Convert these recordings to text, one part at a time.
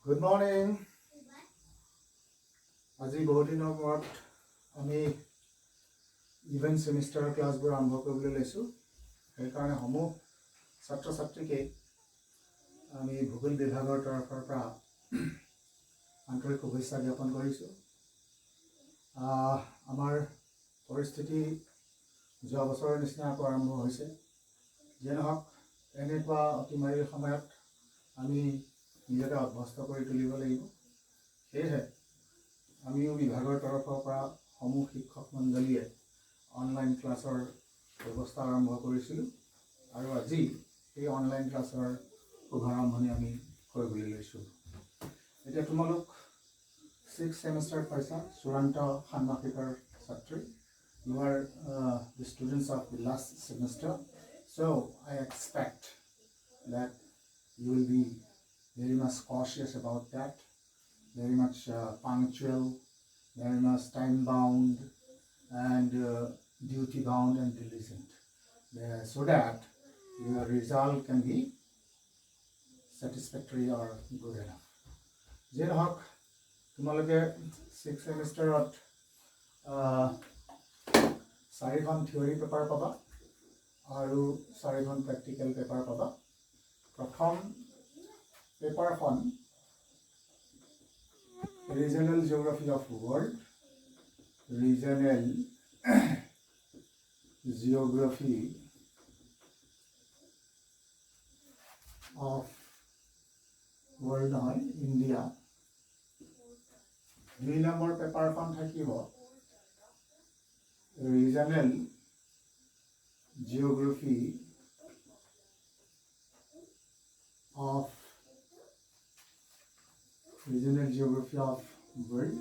Good morning. আজি বহুত দিনৰ মূৰত আমি ইভেন্ট সেমিষ্টাৰৰ ক্লাছবোৰ আৰম্ভ কৰিবলৈ লৈছোঁ। সেইকাৰণে সমূহ ছাত্ৰ ছাত্ৰীকে আমি ভূগোল বিভাগৰ তৰফৰ পৰা আন্তৰিক শুভেচ্ছা জ্ঞাপন কৰিছোঁ। আমাৰ পৰিস্থিতি যোৱা বছৰৰ নিচিনা আকৌ আৰম্ভ হৈছে। যিয়ে নহওক এনেকুৱা অতিমাৰীৰ সময়ত আমি নিজকে অভ্যস্ত কৰি তুলিব লাগিব। সেয়েহে আমিও বিভাগৰ তৰফৰ পৰা সমূহ শিক্ষক মণ্ডলীয়ে অনলাইন ক্লাছৰ ব্যৱস্থা আৰম্ভ কৰিছিলোঁ আৰু আজি এই অনলাইন ক্লাছৰ শুভাৰম্ভণি আমি কৰিবলৈ লৈছোঁ। এতিয়া তোমালোক 6th চেমিষ্টাৰত পাইছা, চূড়ান্ত ষান্মাসিকৰ ছাত্ৰী। You are the students of the last semester, so I expect that you will be very much cautious about that, very much punctual, very much time bound and duty bound and diligent, so that your result can be satisfactory or good enough. Je nohok তোমালোকে 6th চেমিষ্টাৰত 4খন theory paper পাবা আৰু 4খন practical paper পাবা। প্ৰথম পেপাৰখন regional geography of world, regional geography of world নহয়, India. 2 number পেপাৰখন থাকিব regional geography of world.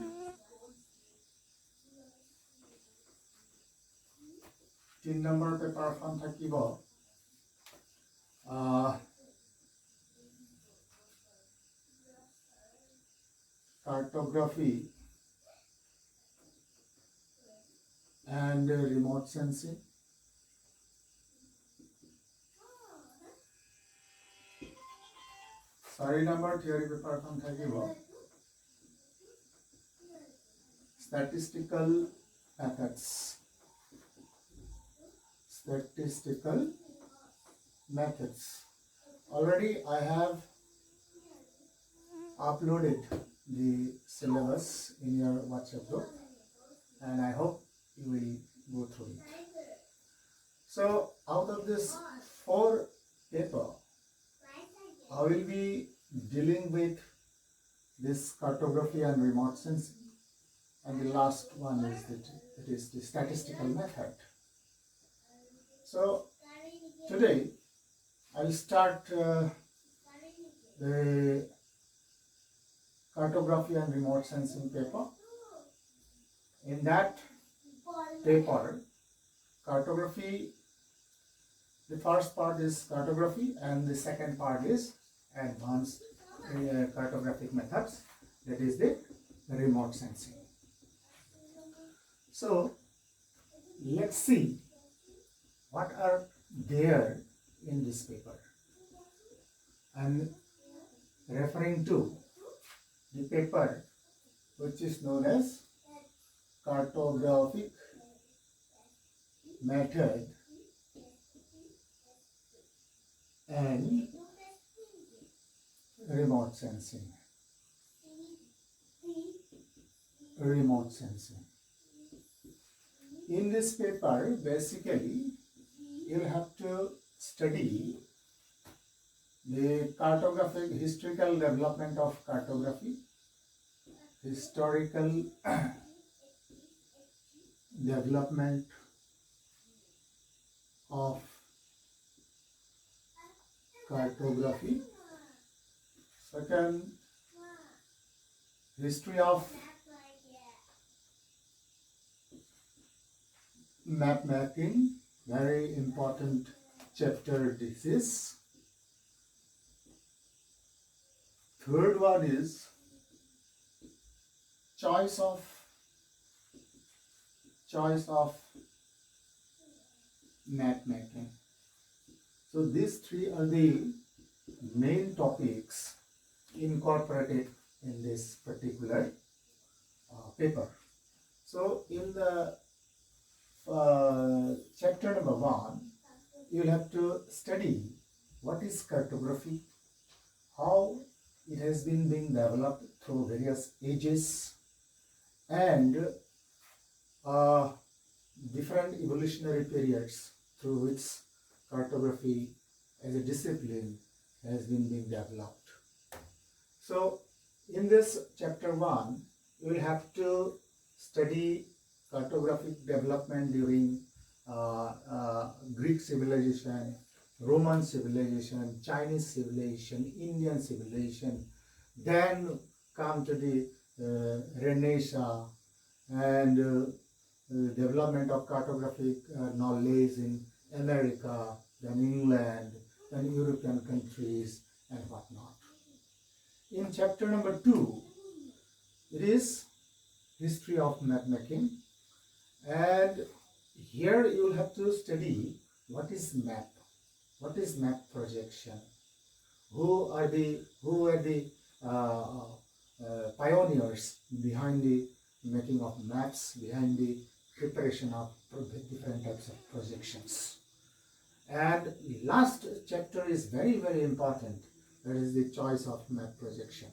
3 number পেপাৰখন থাকিব cartography and remote sensing. 4 number theory পেপাৰখন থাকিব statistical methods. Already I have uploaded the syllabus in your WhatsApp group and I hope you will go through it. So out of this 4 paper, I will be dealing with this cartography and remote sensing, and the last one is that it is the statistical method. So today I'll start the cartography and remote sensing paper. In that paper, cartography, the first part is cartography and the second part is advanced cartographic methods, that is the remote sensing. So let's see what are there in this paper. I'm referring to the paper which is known as cartographic method and remote sensing. In this paper, basically, you'll have to study the historical development of cartography, historical development of cartography. Second, history of map mapping, very important chapter this is. Third one is choice of map making. So these 3 are the main topics incorporated in this particular paper. So in the chapter number 1, you will have to study what is cartography, how it has been being developed through various ages, and different evolutionary periods through which cartography as a discipline has been being developed. So in this chapter 1, you will have to study cartographic development during Greek civilization, Roman civilization, Chinese civilization, Indian civilization, then come to the Renaissance and development of cartographic knowledge in America, then England, then European countries and whatnot. In chapter number 2, it is history of map making, and here you will have to study what is map, what is map projection, who were the pioneers behind the making of maps, behind the preparation of different types of projections. And last chapter is very, very important. That is the choice of map projection.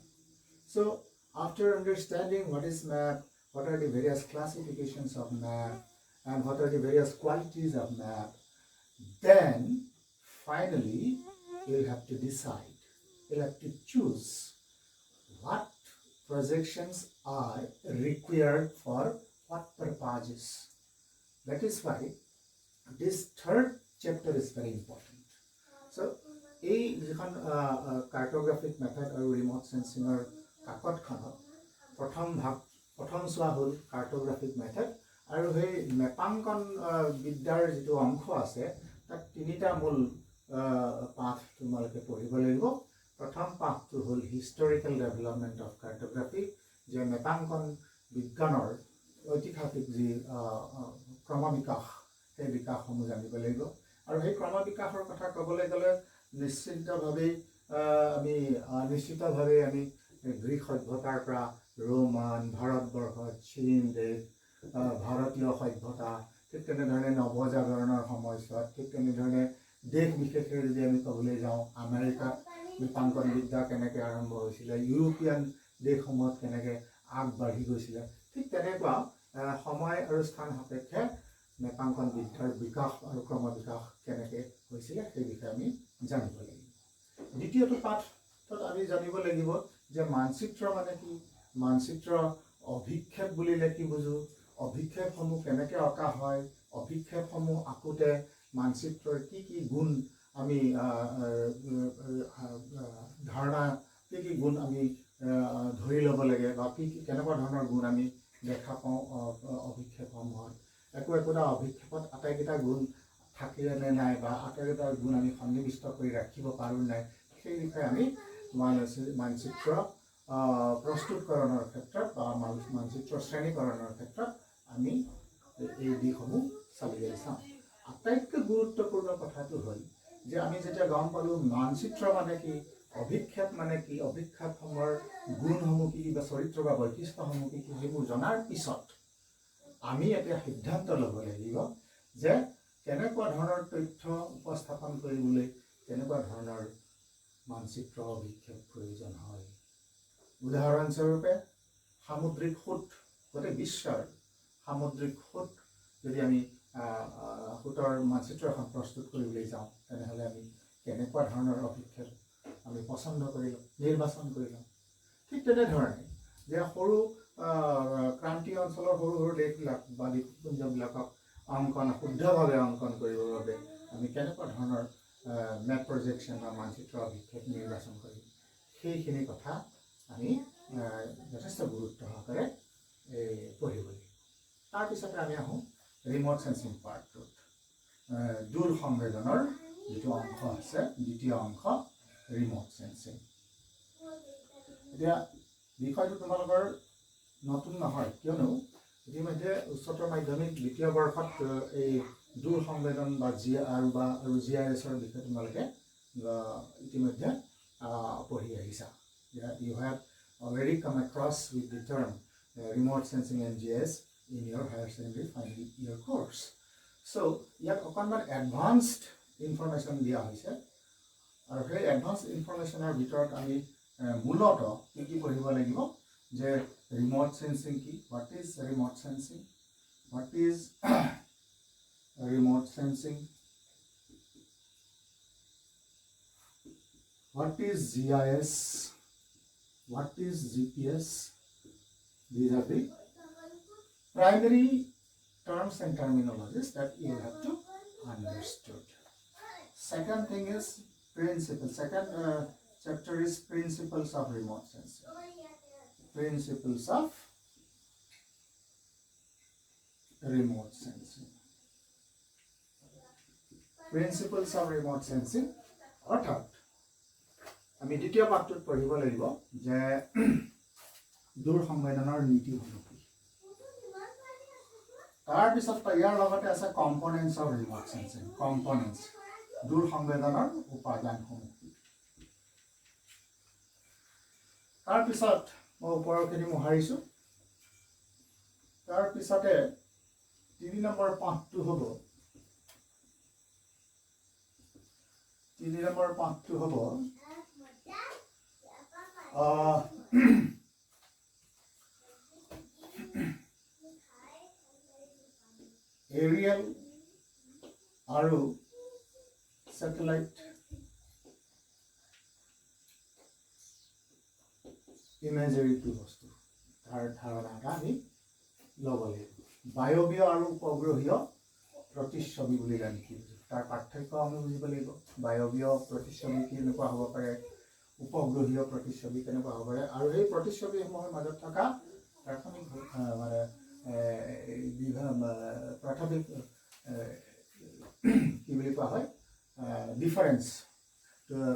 So after understanding what is map, what are the various classifications of map, and what are the various qualities of map, then finally you'll have to decide, you'll have to choose what projections are required for what purposes. That is why this third chapter is very important. So এই যিখন কাৰ্ট'গ্ৰাফিক method আৰু remote চেন্সিঙৰ কাকতখনত প্ৰথম চোৱা হ'ল কাৰ্ট'গ্ৰাফিক method, আৰু সেই মেপাংকন বিদ্যাৰ যিটো অংশ আছে তাত তিনিটা মূল পাঠ তোমালোকে পঢ়িব লাগিব। প্ৰথম পাঠটো হ'ল হিষ্টৰিকেল ডেভেলপমেণ্ট অফ কাৰ্ট'গ্ৰাফি, যে মেপাংকন বিজ্ঞানৰ ঐতিহাসিক যি ক্ৰমবিকাশ, সেই বিকাশসমূহ জানিব লাগিব। আৰু সেই ক্ৰমবিকাশৰ কথা ক'বলৈ গ'লে নিশ্চিতভাৱে আমি গ্ৰীক সভ্যতাৰ পৰা ৰোমান, ভাৰতবৰ্ষ, চীন দেশ, ভাৰতীয় সভ্যতা, ঠিক তেনেধৰণে নৱজাগৰণৰ সময়ছোৱাত, ঠিক তেনেধৰণে দেশ বিশেষে যদি আমি ক'বলৈ যাওঁ, আমেৰিকাত মেপাংকন বিদ্যা কেনেকৈ আৰম্ভ হৈছিলে, ইউৰোপীয়ান দেশসমূহত কেনেকৈ আগবাঢ়ি গৈছিলে, ঠিক তেনেকুৱা সময় আৰু স্থান সাপেক্ষে মেপাংকন বিদ্যাৰ বিকাশ আৰু ক্ৰমবিকাশ কেনেকৈ হৈছিলে সেই বিষয়ে আমি জানিব লাগিব। দ্বিতীয়টো পাঠত আমি জানিব লাগিব যে মানচিত্ৰ মানে কি, মানচিত্ৰ অভিক্ষেপ বুলিলে কি বুজো, অভিক্ষেপসমূহ কেনেকৈ অঁকা হয়, অভিক্ষেপসমূহ আঁকোতে মানচিত্ৰৰ কি কি গুণ আমি ধাৰণা, কি কি গুণ আমি ধৰি ল'ব লাগে, বা কেনেকুৱা ধৰণৰ গুণ আমি দেখা পাওঁ অভিক্ষেপসমূহত, একোটা অভিক্ষেপত আটাইকেইটা গুণ থাকিলে নে নাই, বা আটাইকেইটা গুণ আমি সন্নিৱিষ্ট কৰি ৰাখিব পাৰোঁ নাই, সেই বিষয়ে আমি মানচিত্ৰ প্ৰস্তুতকৰণৰ ক্ষেত্ৰত বা মানচিত্ৰ শ্ৰেণীকৰণৰ ক্ষেত্ৰত আমি এই দিশসমূহ চালিজাৰি চাওঁ। আটাইতকৈ গুৰুত্বপূৰ্ণ কথাটো হ'ল যে আমি যেতিয়া গম পালোঁ মানচিত্ৰ মানে কি, অভিক্ষেপ মানে কি, অভিক্ষেপসমূহৰ গুণসমূহ কি বা চৰিত্ৰ বা বৈশিষ্ট্যসমূহ কি, সেইবোৰ জনাৰ পিছত আমি এতিয়া সিদ্ধান্ত ল'ব লাগিব যে কেনেকুৱা ধৰণৰ তথ্য উপস্থাপন কৰিবলৈ কেনেকুৱা ধৰণৰ মানচিত্ৰ অভিক্ষেপ প্ৰয়োজন হয়। উদাহৰণস্বৰূপে সামুদ্ৰিক সোঁত, গোটেই বিশ্বৰ সামুদ্ৰিক সোঁত যদি আমি সোঁতৰ মানচিত্ৰ এখন প্ৰস্তুত কৰিবলৈ যাওঁ, তেনেহ'লে আমি কেনেকুৱা ধৰণৰ অভিক্ষেপ আমি পচন্দ কৰি লওঁ, নিৰ্বাচন কৰি লওঁ। ঠিক তেনেধৰণে যে সৰু ক্ৰান্তীয় অঞ্চলৰ সৰু সৰু দেশবিলাক বা দ্বীপপুঞ্জবিলাকক শুদ্ধভাৱে অংকন কৰিবৰ বাবে আমি কেনেকুৱা ধৰণৰ মেপ প্ৰজেকশ্যন বা মানচিত্ৰ অভিক্ষেপ নিৰ্বাচন কৰিম, সেইখিনি কথা আমি যথেষ্ট গুৰুত্ব সহকাৰে পঢ়িব লাগিব। তাৰপিছতে আমি আহোঁ ৰিম'ট চেন্সিং পাৰ্টটোত, দূৰ সংবেদনৰ যিটো অংশ আছে, দ্বিতীয় অংশ ৰিম'ট চেন্সিং। এতিয়া বিষয়টো তোমালোকৰ নতুন নহয়, কিয়নো ইতিমধ্যে উচ্চতৰ মাধ্যমিক দ্বিতীয় বৰ্ষত এই দূৰ সংবেদন বা GIS-ৰ বিষয়ে তোমালোকে ইতিমধ্যে পঢ়ি আহিছা। You have already come across with the term remote sensing and GIS in your higher secondary final year course. So, yet okanman advanced information dia hoise. Aru hey advanced information ar bitorat ami muloto ki poribo lagibo je remote sensing ki, what is remote sensing, what is remote sensing, what is GIS, what is GPS. These are the primary terms and terminologies that you have to understood. Second thing is principles. Second chapter is principles of remote sensing. Principles of remote sensing. Principles of remote sensing. অর্থাৎ আমি দ্বিতীয় পাঠটোত পঢ়িব লাগিব যে দূৰ সংবেদনৰ নীতি হল কি তাৰ পিছত ইয়াৰ লগতে আছে components of remote sensing components দূৰ সংবেদনৰ উপাদানসমূহ তাৰ পিছত মই ওপৰখিনি মোহাৰিছো তাৰ পিছতে 3 নম্বৰ পাঠটো হ'ব 3 নম্বৰ পাঠটো হ'ব aerial aru satellite imagery to bostu tar dharana ta ami lobole বায়বীয় আৰু উপগ্ৰহীয় প্ৰতিচ্ছবি বুলি জানি কি তাৰ পাৰ্থক্য আমি বুজিব লাগিব বায়বীয় প্ৰতিচ্ছবি কেনেকুৱা হ'ব পাৰে উপগ্ৰহীয় প্ৰতিচ্ছবি কেনেকুৱা হ'ব পাৰে আৰু এই প্ৰতিচ্ছবিসমূহৰ মাজত থকা প্ৰাথমিক মানে প্ৰাথমিক কি বুলি কোৱা হয় ডিফাৰেন্স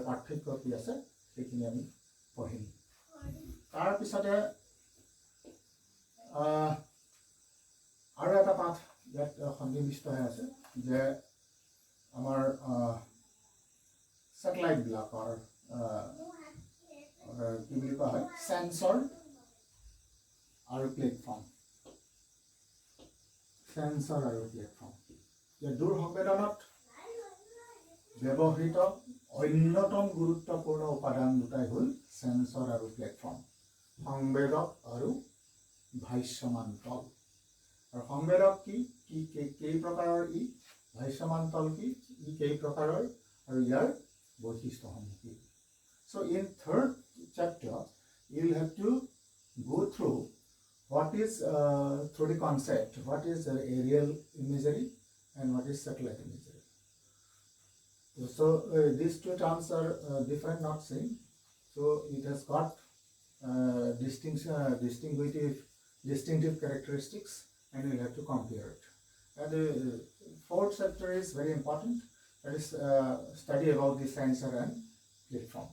পাৰ্থক্য কি আছে সেইখিনি আমি পঢ়িম তাৰ পিছতে আৰু এটা পাঠ ইয়াত সন্নিবিষ্ট হৈ আছে যে আমাৰ স্যাটেলাইট বিলাকৰ কি বুলি কোৱা হয় সেন্সৰ আৰু প্লেটফৰ্ম সেন্সৰ আৰু প্লেটফৰ্ম যে দূৰ সংবেদনত ব্যৱহৃত অন্যতম গুৰুত্বপূৰ্ণ উপাদান দুটাই হ'ল সেন্সৰ আৰু প্লেটফৰ্ম সংবেদক আৰু ভাষ্যমান তল আৰু সংবেদক কি কেই প্ৰকাৰৰ ই ভাষ্যমান তল কি ই কেই প্ৰকাৰৰ আৰু ইয়াৰ বৈশিষ্ট্যসমূহ কি so in third chapter you will have to go through what is through the concept what is aerial imagery and what is satellite imagery so these two terms are different not same so it has got distinctive characteristics and we will have to compare it and the fourth chapter is very important that is study about the sensor and platform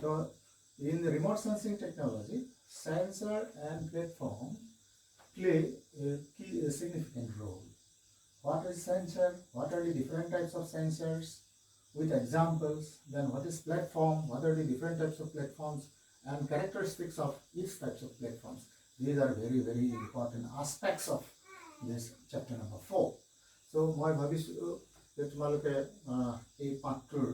so in the remote sensing technology sensor and platform play a significant role. What is sensor? What are the different types of sensors? With examples. Then what is platform? What are the different types of platforms? And characteristics of each types of platforms. These are very, very important aspects of this chapter number 4. So, moi bhabisu je tumaloke ei pathtur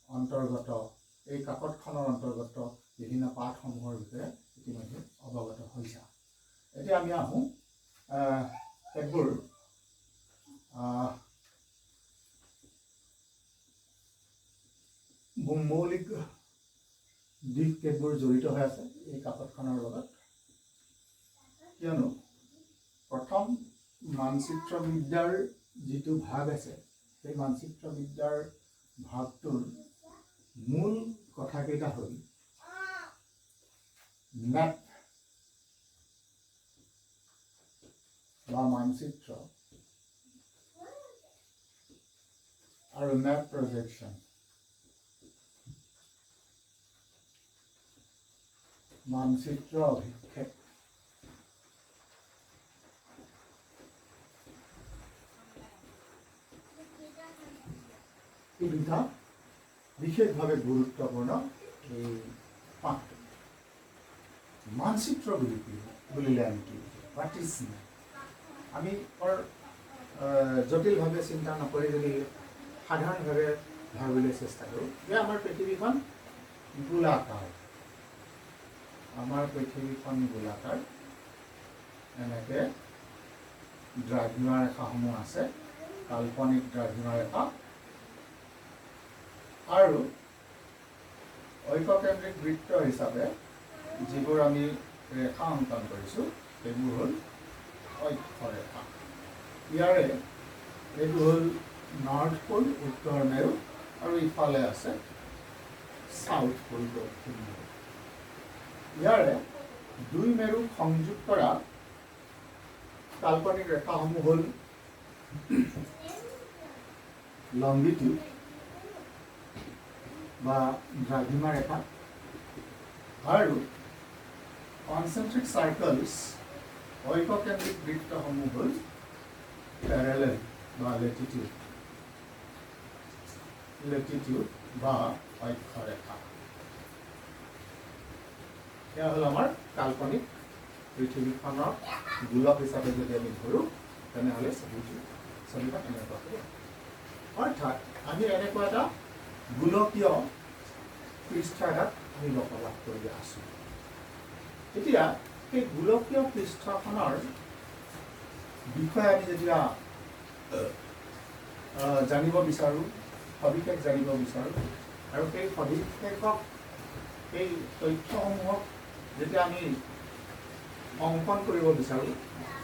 antargato ei kakotkhonor antargato বিভিন্ন পাঠসমূহৰ বিষয়ে ইতিমধ্যে অৱগত হৈছা এতিয়া আমি আহো কেতবোৰ মৌলিক দিশ কেতবোৰ জড়িত হৈ আছে এই কাকতখনৰ লগত কিয়নো প্ৰথম মানচিত্ৰবিদ্যাৰ যিটো ভাগ আছে সেই মানচিত্ৰবিদ্যাৰ ভাগটোৰ মূল কথাকেইটা হ'ল map বা মানচিত্ৰ আৰু map projection মানচিত্ৰ অভিক্ষেপ এই দুটা বিশেষভাৱে গুৰুত্বপূৰ্ণ এই পাঠটো মানচিত্ৰ বুলিলে আমি কি হোৱাট ইজ আমি জটিলভাৱে চিন্তা নকৰি যদি সাধাৰণভাৱে ভাবিবলৈ চেষ্টা কৰোঁ যে আমাৰ পৃথিৱীখন গোলাকাৰ, আমাৰ পৃথিৱীখন গোলাকাৰ, এনেকৈ দ্ৰাঘিমা ৰেখাসমূহ আছে, কাল্পনিক দ্ৰাঘিমা ৰেখা, আৰু ঐককেন্দ্ৰিক বৃত্ত হিচাপে যিবোৰ আমি ৰেখা অংকন কৰিছোঁ সেইবোৰ হ'ল অক্ষৰেখা। ইয়াৰে এইটো হ'ল নৰ্থ পোল, উত্তৰ মেৰু, আৰু ইফালে আছে সাউথ পোল, দক্ষিণ মেৰু। ইয়াৰে দুই মেৰুক সংযোগ কৰা কাল্পনিক ৰেখাসমূহ হ'ল লংগিটিউড বা দ্ৰাঘিমা ৰেখা, আৰু কনচেন্ট্ৰিক চাৰ্কলছ ঐককেন্দ্ৰিক বৃত্তসমূহ হ'ল পেৰেলেল বা লেটিটিউড বা অক্ষৰেখা। এয়া হ'ল আমাৰ কাল্পনিক পৃথিৱীখনৰ গোলক হিচাপে যদি আমি ধৰোঁ তেনেহ'লে ছবিটা এনেকুৱা হ'ব। অৰ্থাৎ আমি এনেকুৱা এটা গোলকীয় পৃষ্ঠ এটাত আমি বসবাস কৰি আছোঁ। এতিয়া সেই গোলকীয় পৃষ্ঠখনৰ বিষয়ে আমি যেতিয়া জানিব বিচাৰোঁ, সবিশেষ জানিব বিচাৰোঁ, আৰু সেই সবিশেষক সেই তথ্যসমূহক যেতিয়া আমি অংকন কৰিব বিচাৰোঁ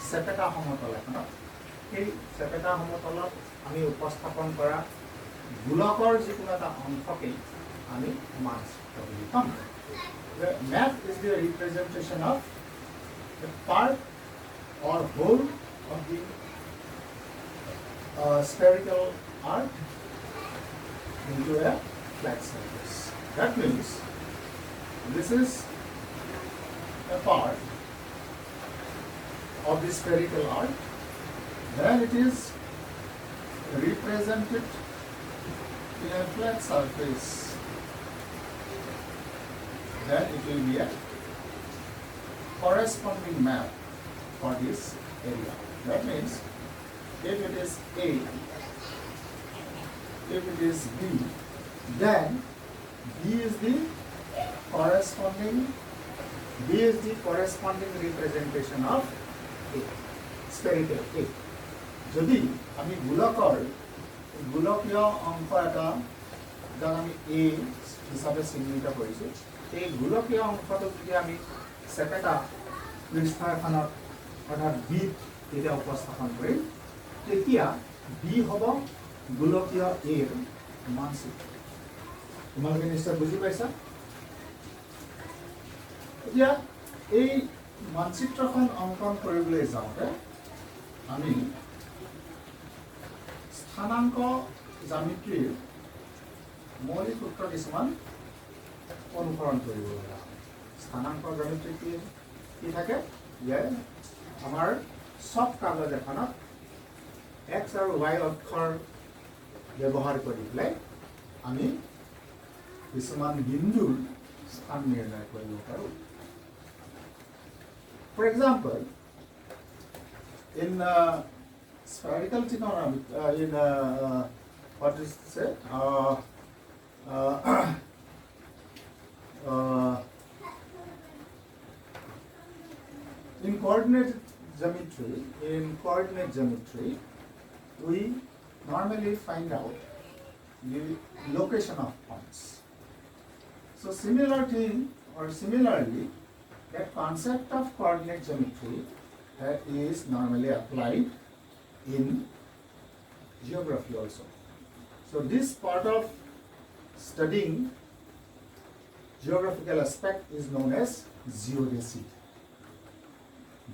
চেপেটা সমতল এখনত, সেই চেপেটা সমতলত আমি উপস্থাপন কৰা গোলকৰ যিকোনো এটা অংশকেই আমি মানচিত্ৰ বুলি ক'ম। The map is the representation of a part or whole of the spherical arc into a flat surface. That means this is a part of the spherical arc. Then it is represented in a flat surface. Then it will be a corresponding map for this area. That means if it is A, if it is B, then B is the corresponding representation of A, spherical A. যদি আমি গোলকীয় অংশ এটা যাক আমি A হিচাপে চিহ্নিত কৰিছোঁ, এই গোলকীয় অংশটোক যদি আমি চেপেটা পৃষ্ঠ এখনত অৰ্থাৎ বিত যেতিয়া উপস্থাপন কৰিম তেতিয়া বি হ'ব গোলকীয় এৰ মানচিত্ৰ। তোমালোকে নিশ্চয় বুজি পাইছা। এতিয়া এই মানচিত্ৰখন অংকন কৰিবলৈ যাওঁতে আমি স্থানাংক জ্যামিতিৰ মৌলিক সূত্ৰ কিছুমান অনুসৰণ কৰিব লগা হয়। স্থানাংক জ্যামিতি কি থাকে যে আমাৰ চব কাগজ এখনত এক্স আৰু ৱাই অক্ষৰ ব্যৱহাৰ কৰি পেলাই আমি কিছুমান বিন্দুৰ স্থান নিৰ্ণয় কৰিব পাৰোঁ। For example, in spherical trigonometry, what is it say? In coordinate geometry, we normally find out the location of points. So similarly, that concept of coordinate geometry is normally applied in geography also. So this part of studying geographical aspect is known as geodesy.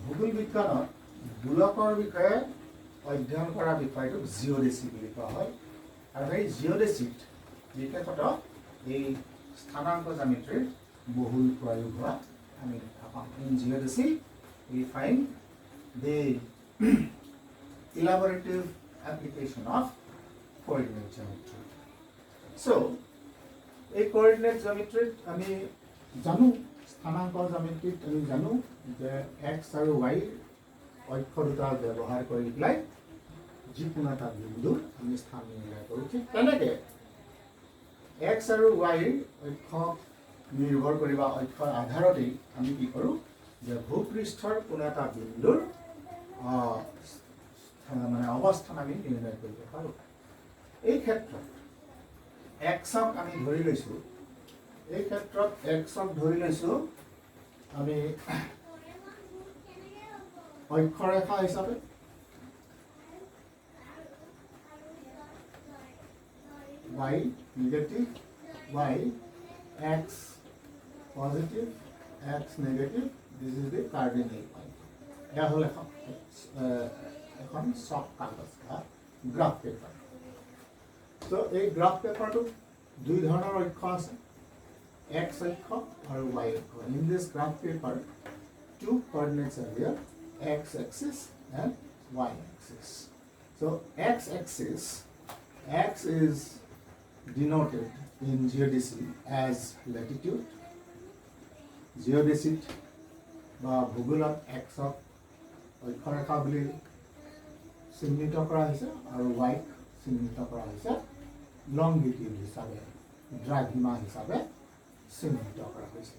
ভূগোল বিজ্ঞানত গোলকৰ বিষয়ে অধ্যয়ন কৰা বিষয়টোক জিঅ'ডেচি বুলি কোৱা হয়, আৰু সেই জিঅ'ডেচিত বিশেষতঃ এই স্থানাংক জ্যামিতিৰ বহুল প্ৰয়োগ হোৱা আমি দেখা পাওঁ। In geodesy we find the elaborative application of coordinate geometry. So এই coordinate geometry আমি জানো স্থানাংকৰ জ্যামিতিত আমি জানো যে x আৰু y অক্ষ দুটা ব্যৱহাৰ কৰি পেলাই যিকোনো এটা বিন্দুৰ আমি স্থান নিৰ্ণয় কৰোঁ। ঠিক তেনেকৈ x আৰু y অক্ষ নিৰ্ভৰ কৰি বা অক্ষৰ আধাৰতেই আমি কি কৰোঁ যে ভূপৃষ্ঠৰ কোনো এটা বিন্দুৰ মানে অৱস্থান আমি নিৰ্ণয় কৰিব পাৰোঁ। এই ক্ষেত্ৰত x-ক আমি ধৰি লৈছোঁ, এই ক্ষেত্ৰত x-ক ধৰি লৈছোঁ আমি অক্ষৰেখা হিচাপে, y negative, y x positive, x negative. This is the cardinal point. এয়া হ'ল এখন চক কাগজ বা গ্ৰাফ পেপাৰ। তো এই গ্ৰাফ পেপাৰটোত দুই ধৰণৰ অক্ষ আছে, x অক্ষ আৰু y অক্ষ। In this graph paper, two coordinates are there, x axis and y axis. So x axis, x is denoted in geodesy as latitude. Geodesy বা ভূগোলত x-ক অক্ষৰেখা বুলি চিহ্নিত কৰা হৈছে আৰু y-ক চিহ্নিত কৰা হৈছে লংগিটিউড হিচাপে, দ্ৰাঘিমা হিচাপে চিহ্নিত কৰা হৈছে।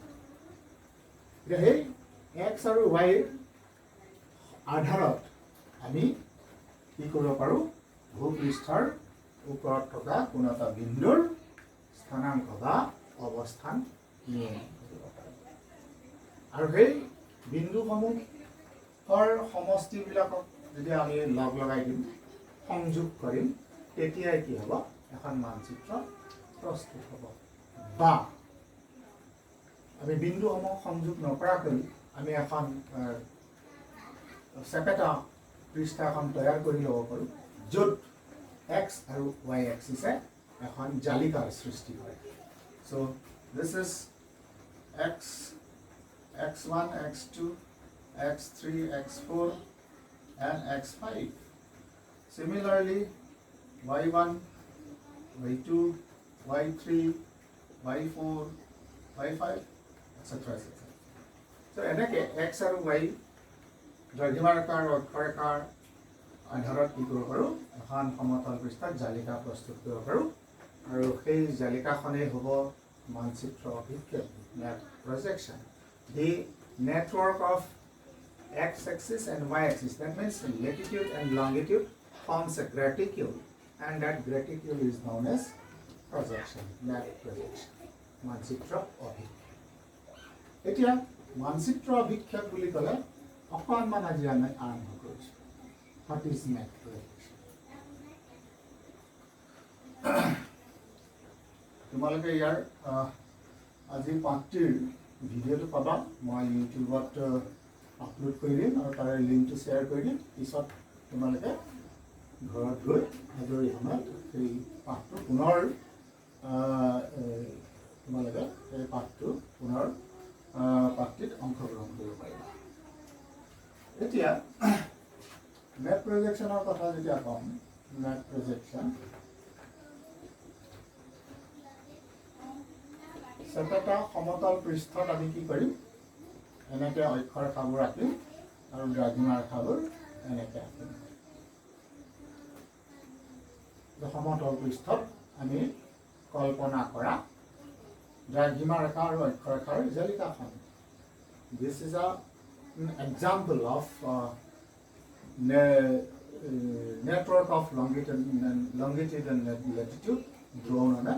এতিয়া সেই x আৰু y-ৰ আধাৰত আমি কি কৰিব পাৰোঁ, ভূপৃষ্ঠৰ ওপৰত থকা কোনো এটা বিন্দুৰ স্থানাংক বা অৱস্থান নিৰ্ণয় কৰিব পাৰোঁ। আৰু সেই বিন্দুসমূহৰ সমষ্টিবিলাকক যদি আমি লগ লগাই দিম, সংযোগ কৰিম, তেতিয়াই কি হ'ব, এখন মানচিত্ৰ প্ৰস্তুত হ'ব। বা আমি বিন্দুসমূহ সংযোগ নকৰাকৈ আমি এখন চেপেটা পৃষ্ঠা এখন তৈয়াৰ কৰি ল'ব পাৰোঁ, য'ত x আৰু y এক্সিছে এখন জালিকাৰ সৃষ্টি কৰে। So' this is x1, x2, x3, x4 and x5. Similarly, y1, y2, y3, y4, y5, etc. So এনেকৈ x আৰু y দ্ৰাঘিমাৰেখাৰ অক্ষৰেখাৰ আধাৰত কি কৰিব পাৰোঁ, এখন সমতল পৃষ্ঠাত জালিকা প্ৰস্তুত কৰিব পাৰোঁ। আৰু সেই জালিকাখনেই হ'ব মানচিত্ৰ অভিক্ষেপ, map projection. The network of x-axis and y-axis, that means latitude and longitude, forms a graticule, and that graticule is known as projection, map projection, মানচিত্ৰ অভিক্ষেপ। এতিয়া মানচিত্ৰ অভিক্ষেপ বুলি ক'লে অকণমান আজি আমি আৰম্ভ কৰিছোঁ। What is map projection? তোমালোকে ইয়াৰ আজি পাঠটিৰ ভিডিঅ'টো পাবা, মই ইউটিউবত আপলোড কৰি দিম আৰু তাৰে লিংকটো শ্বেয়াৰ কৰি দিম। পিছত তোমালোকে ঘৰত গৈ আজৰি সময়ত সেই পাঠটো পুনৰ তোমালোকে সেই পাঠটো পুনৰ পাঠটিত অংশগ্ৰহণ কৰিব পাৰিবা। এতিয়া মেপ প্ৰজেকশ্যনৰ কথা যেতিয়া ক'ম, মেপ প্ৰজেকশ্যন চেপেটা সমতল পৃষ্ঠত আমি কি কৰিম, এনেকৈ অক্ষৰেখাবোৰ আঁকিম আৰু দ্ৰাঘিমা ৰেখাবোৰ এনেকৈ আঁকিম। সমতল পৃষ্ঠত আমি কল্পনা কৰা দ্ৰাঘিমা ৰেখা আৰু অক্ষৰেখাৰ জালিকাখন। This is an example of network of longitude and latitude drawn on a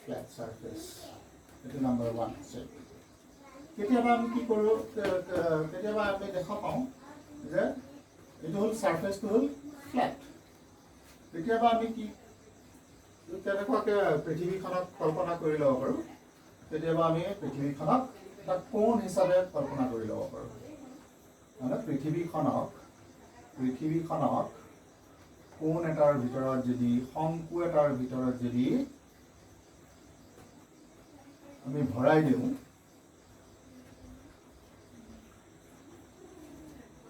flat surface. It is number 1. কেতিয়াবা আমি কি কৰোঁ, কেতিয়াবা আমি দেখা পাওঁ যে এইটো হ'ল ছাৰ্ফেচটো হ'ল ফ্লেট। কেতিয়াবা আমি কি তেনেকুৱাকৈ পৃথিৱীখনক কল্পনা কৰি ল'ব পাৰোঁ, কেতিয়াবা আমি পৃথিৱীখনক এটা কোণ হিচাপে কল্পনা কৰি ল'ব পাৰোঁ। মানে পৃথিৱীখনক কোণ এটাৰ ভিতৰত যদি, শংকু এটাৰ ভিতৰত যদি আমি ভৰাই দিওঁ,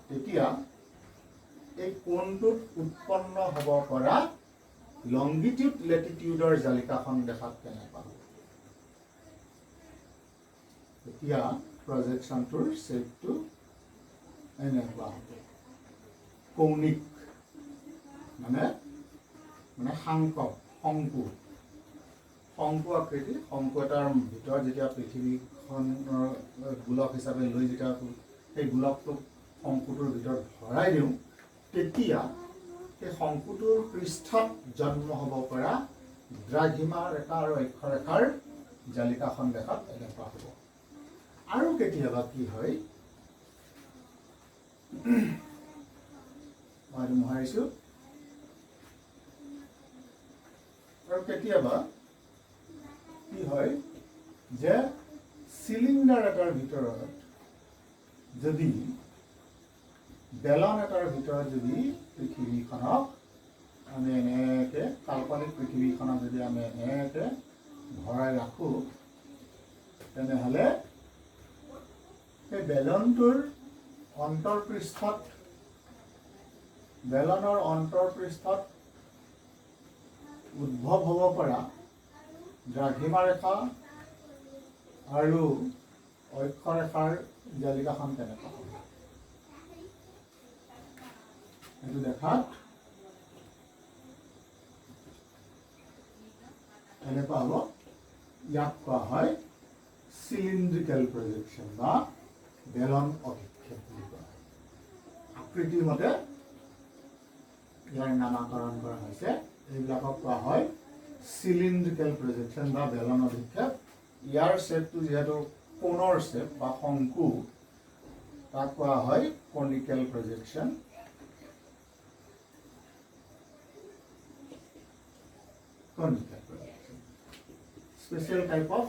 তেতিয়া এই কোণটোত উৎপন্ন হ'ব পৰা লংগিটিউড লেটিটিউডৰ জালিকাখন দেখাত কেনেকুৱা হ'ব। এতিয়া প্ৰজেকশ্যনটোৰ শ্বেপটো এনেকুৱা হ'ব কৌণিক মানে শংকু আকৃতি শংকু এটাৰ ভিতৰত যেতিয়া পৃথিৱীখনৰ গোলক হিচাপে লৈ যেতিয়া সেই গোলকটোক শংকুটোৰ ভিতৰত ভৰাই দিওঁ তেতিয়া সেই শংকুটোৰ পৃষ্ঠত জন্ম হ'ব পৰা দ্ৰাঘিমা ৰেখা আৰু অক্ষৰেখাৰ জালিকাখন দেখাত এনেকুৱা হ'ব। আৰু কেতিয়াবা কি হয় মই মোহাৰিছোঁ আৰু কেতিয়াবা কি হয় যে চিলিণ্ডাৰ এটাৰ ভিতৰত যদি বেলন এটাৰ ভিতৰত যদি পৃথিৱীখনক আমি এনেকৈ কাল্পনিক পৃথিৱীখনক যদি আমি এনেকৈ ভৰাই ৰাখোঁ তেনেহ'লে সেই বেলনটোৰ বেলনৰ অন্তৰপৃষ্ঠত উদ্ভৱ হ'ব পৰা দ্ৰাঘিমা ৰেখা আৰু অক্ষৰেখাৰ জালিকাখন কেনেকুৱা হ'ব এইটো দেখাত এনেকুৱা হ'ব। ইয়াক কোৱা হয় চিলিণ্ড্ৰিকেল প্ৰজেকশ্যন বা বেলন অভিক্ষেপ বুলি কোৱা হয়। আকৃতিৰ মতে ইয়াৰ নামাকৰণ কৰা হৈছে। এইবিলাকক কোৱা হয় চিলিণ্ড্ৰিকেল প্ৰজেকশ্যন বা বেলন অভিক্ষেপ। ইয়াৰ শ্বেপটো যিহেতু কোণৰ শ্বেপ বা শংকু তাক কোৱা হয় conical projection. Special type of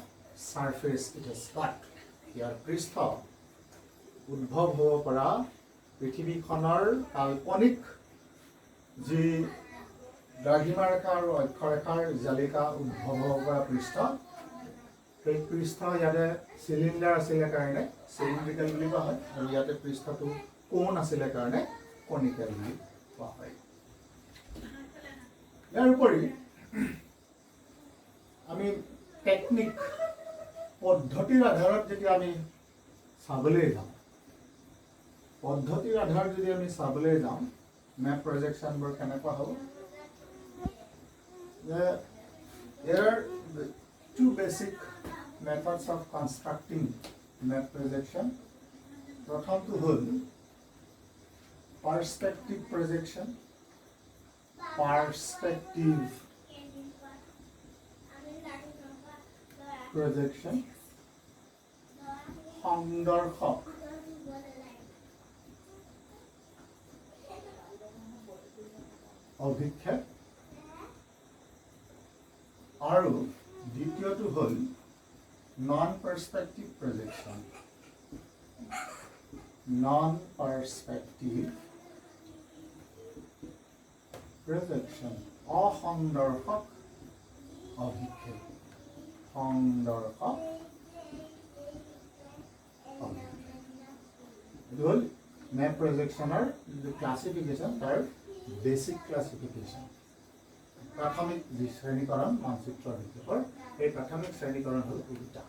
surface it has got. ইয়াৰ পৃষ্ঠ উদ্ভৱ হ'ব পৰা পৃথিৱীখনৰ কাল্পনিক যি দ্ৰাঘিমা ৰেখা আৰু অক্ষৰেখাৰ জালিকা উদ্ভৱ হ'ব পৰা পৃষ্ঠ, সেই পৃষ্ঠ ইয়াতে চিলিণ্ডাৰ আছিলে কাৰণে চিলিণ্ড্ৰিকেল বুলি কোৱা হয় আৰু ইয়াতে পৃষ্ঠটো কোণ আছিলে কাৰণে কনিকেল বুলি কোৱা হয়। ইয়াৰ উপৰি আমি টেকনিক পদ্ধতিৰ আধাৰত যেতিয়া আমি চাবলৈ যাওঁ মেপ প্ৰজেকশ্যনবোৰ কেনেকুৱা হ'ব। There are two basic methods of constructing map projection. প্ৰথমটো হ'ল perspective projection. সংদৰ্শক অভিক্ষেপ আৰু দ্বিতীয়টো হ'ল নন পাৰ্সপেক্টিভ প্ৰজেকশ্যন। অসন্দৰ্শক অভিক্ষেপ। এইটো হ'ল মেপ প্ৰজেকশ্যনৰ ক্লাছিফিকেশ্যন, তাৰ বেচিক ক্লাছিফিকেশ্যন। প্ৰাথমিক যি শ্ৰেণীকৰণ মানচিত্ৰ অভিক্ষেপৰ এই প্ৰাথমিক শ্ৰেণীকৰণ হ'ল দুটা,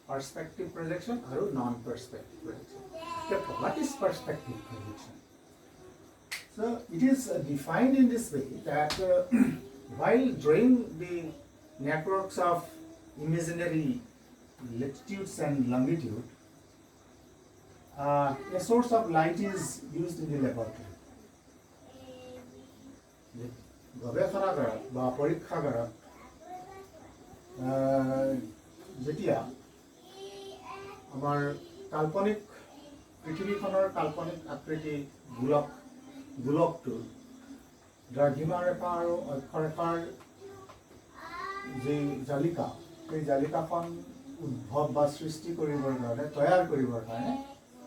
পাৰ্সপেক্টিভ প্ৰজেকশ্যন আৰু non perspective projection. What is perspective projection? So it is defined in this way that while drawing the networks of imaginary latitudes and longitude, a source of light is used in the laboratory. গৱেষণাগাৰত বা পৰীক্ষাগাৰত যেতিয়া আমাৰ কাল্পনিক পৃথিৱীখনৰ কাল্পনিক আকৃতি গোলকটোৰ দ্ৰাঘিমা ৰেখা আৰু অক্ষৰেখাৰ যি জালিকা, সেই জালিকাখন উদ্ভৱ বা সৃষ্টি কৰিবৰ কাৰণে তৈয়াৰ কৰিবৰ কাৰণে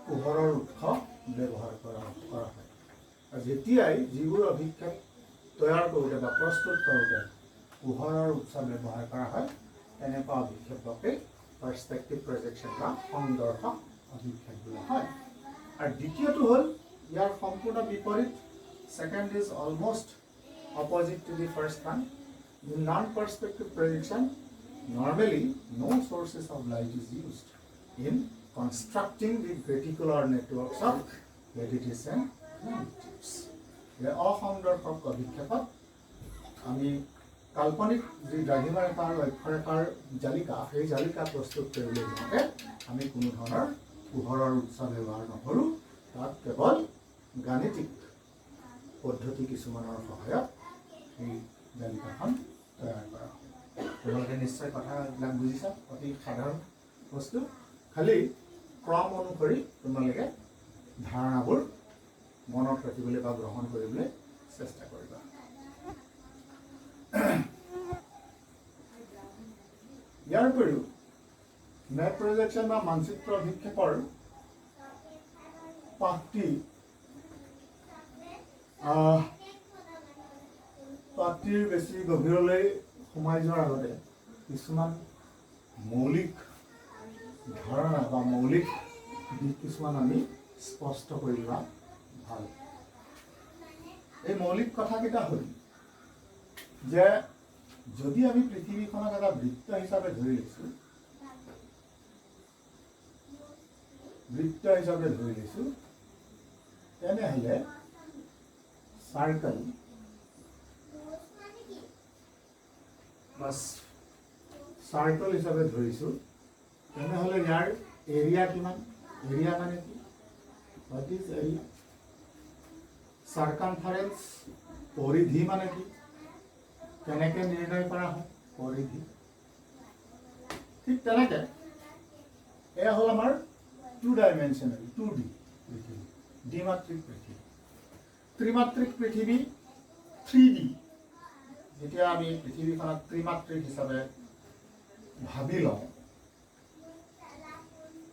পোহৰৰ উৎস ব্যৱহাৰ কৰা হয়। আৰু যেতিয়াই যিবোৰ অভিক্ষেপ তৈয়াৰ কৰোঁতে বা প্ৰস্তুত কৰোঁতে পোহৰৰ উৎস ব্যৱহাৰ কৰা হয় তেনেকুৱা অভিক্ষেপকেই পাৰ্সপেক্টিভ প্ৰজেকশ্যন বা সংদৰ্শক অভিক্ষেপ বোলা হয়। আৰু দ্বিতীয়টো হ'ল ইয়াৰ সম্পূৰ্ণ বিপৰীত। Second is almost opposite to the first one. In non-perspective projection, normally no sources of light is used in constructing the reticular networks of latitis and longitudinals. অসন্দৰ্ভক অভিক্ষেপত আমি কাল্পনিক যি দ্ৰাঘিমাৰেখাৰ লক্ষ্যৰেখাৰ জালিকা সেই জালিকা প্ৰস্তুত কৰিবলৈ যাওঁতে আমি কোনো ধৰণৰ পোহৰৰ উৎস ব্যৱহাৰ নকৰোঁ। তাত কেৱল গাণিতিক পদ্ধতি কিছুমানৰ সহায়ত এই জালিকাখন তৈয়াৰ কৰা হয়। তোমালোকে নিশ্চয় কথাবিলাক বুজিছা, অতি সাধাৰণ বস্তু, খালি ক্ৰম অনুসৰি তোমালোকে ধাৰণাবোৰ মনত ৰাখিবলৈ বা গ্ৰহণ কৰিবলৈ চেষ্টা কৰিবা। ইয়াৰ উপৰিও মেপ প্ৰজেকশ্যন বা মানচিত্ৰ অভিক্ষেপৰ পাঠটিৰ বেছি গভীৰলৈ সোমাই যোৱাৰ আগতে কিছুমান মৌলিক ধাৰণা বা মৌলিক দিশ কিছুমান আমি স্পষ্ট কৰি লোৱা ভাল। এই মৌলিক কথাকেইটা হ'ল যে যদি আমি পৃথিৱীখনক এটা বৃত্ত হিচাপে ধৰি লৈছোঁ, তেনেহ'লে চাৰ্কল হিচাপে ধৰিছোঁ, তেনেহ'লে ইয়াৰ এৰিয়া কিমান? এৰিয়া মানে কি? What is area? চাৰ্কামফাৰেন্স পৰিধি মানে কি? কেনেকৈ নিৰ্ণয় কৰা হয় পৰিধি? ঠিক তেনেকৈ এয়া হ'ল আমাৰ 2 ডাইমেনশ্যনেল 2D পৃথিৱী, দ্বিমাত্ৰিক পৃথিৱী। ত্ৰিমাত্ৰিক পৃথিৱী 3D। যেতিয়া আমি পৃথিৱীখনক ত্ৰিমাত্ৰিক হিচাপে ভাবি লওঁ,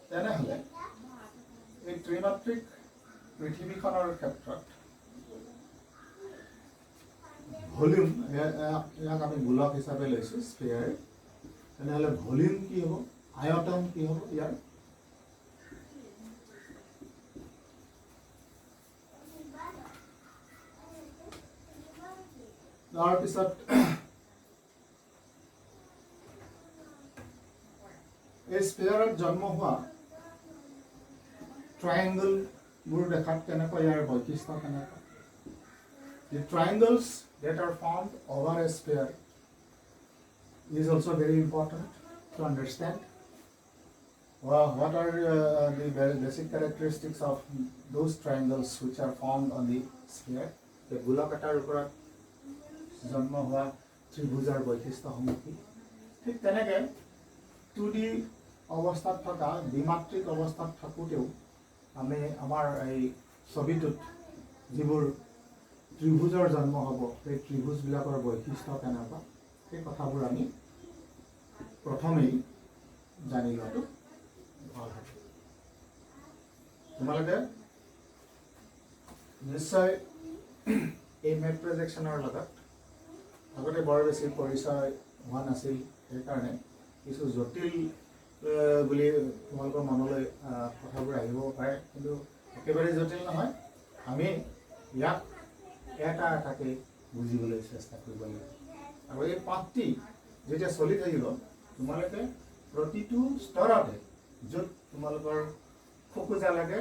তেনেহ'লে এই ত্ৰিমাত্ৰিক পৃথিৱীখনৰ ক্ষেত্ৰত ভলিউম, ইয়াক আমি গোলক হিচাপে লৈছোঁ স্ফিয়াৰ, তেনেহ'লে ভলিউম কি হ'ব? আয়তন কি হ'ব ইয়াৰ? তাৰপিছত এই স্ফিয়াৰত জন্ম হোৱা ট্ৰায়েংগলবোৰ দেখাত কেনেকুৱা, ইয়াৰ বৈশিষ্ট্য কেনেকুৱা? The triangles that are formed over a sphere is also very important to understand. What are the basic characteristics of those triangles which are formed on the sphere? The গোলকাটাৰ ওপৰত জন্ম হোৱা ত্ৰিভুজৰ বৈশিষ্ট্যসমূহ কি? ঠিক তেনেকৈ 2D অৱস্থাত থকা, দ্বিমাত্ৰিক অৱস্থাত থাকোঁতেও আমি আমাৰ এই ছবিটোত যিবোৰ ত্ৰিভুজৰ জন্ম হ'ব, সেই ত্ৰিভুজবিলাকৰ বৈশিষ্ট্য কেনেকুৱা, সেই কথাবোৰ আমি প্ৰথমেই জানি লোৱাটো ভাল হ'ব। তোমালোকে নিশ্চয় এই মেপ প্ৰজেকশ্যনৰ লগত আগতে বৰ বেছি পৰিচয় হোৱা নাছিল, সেইকাৰণে কিছু জটিল বুলি তোমালোকৰ মনলৈ কথাবোৰ আহিব পাৰে, কিন্তু একেবাৰে জটিল নহয়। আমি ইয়াক এটা এটাকৈ বুজিবলৈ চেষ্টা কৰিব লাগিব। আৰু এই পাঠটি যেতিয়া চলি থাকিব, তোমালোকে প্ৰতিটো স্তৰতে য'ত তোমালোকৰ খোকোজা লাগে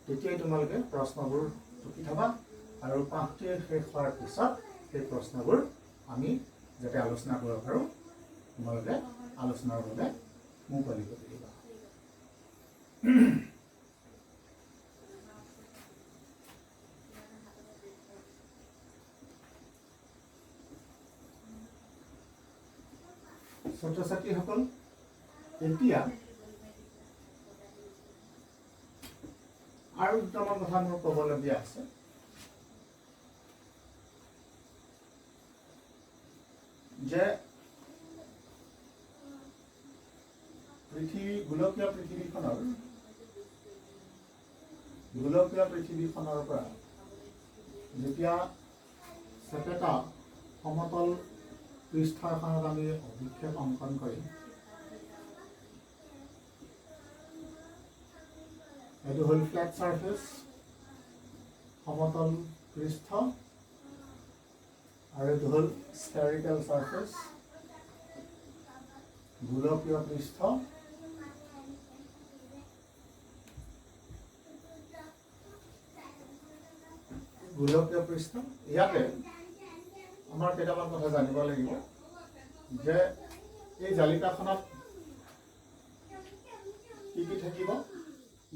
তেতিয়াই তোমালোকে প্ৰশ্নবোৰ টুকি থবা, আৰু পাঠটি শেষ হোৱাৰ পিছত সেই প্ৰশ্নবোৰ আমি যাতে আলোচনা কৰিব পাৰোঁ, তোমালোকে আলোচনাৰ বাবে মুকলি কৰি দিবা। ছাত্ৰ ছাত্ৰীসকল, এতিয়া আৰু দুটামান কথা মোৰ ক'বলগীয়া আছে। যে গোলকীয় পৃথিৱীখনৰ পৰা যেতিয়া চেপেটা সমতল পৃষ্ঠ এখনত আমি অভিক্ষেপ অংকন কৰিম, এইটো হ'ল ফ্লেট চাৰ্ফেচ, সমতল পৃষ্ঠ, আৰু এইটো হ'ল স্ফেৰিকেল চাৰ্ফেচ, গোলকীয় পৃষ্ঠ। গোলকীয় পৃষ্ঠ ইয়াতে আমাৰ কেইটামান কথা জানিব লাগিব যে এই জালিকাখনত কি কি থাকিব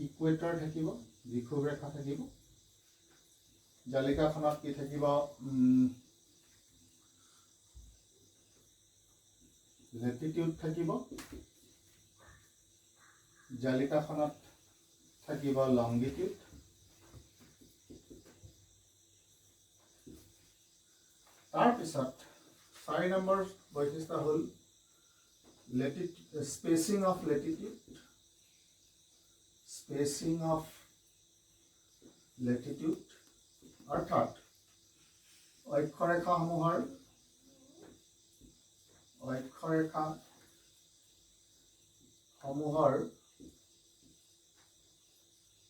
ইকুৱেটৰ থাকিব বিষুৱ ৰেখা থাকিব জালিকাখনত কি থাকিব লেটিটিউড থাকিব জালিকাখনত থাকিব লংগিটিউড তাৰপিছত 4 নম্বৰ বৈশিষ্ট্য হ'ল spacing of latitude অৰ্থাৎ অক্ষৰেখাসমূহৰ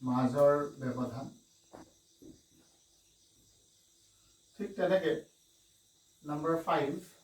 মাজৰ ব্যৱধান ঠিক তেনেকে নম্বৰ 5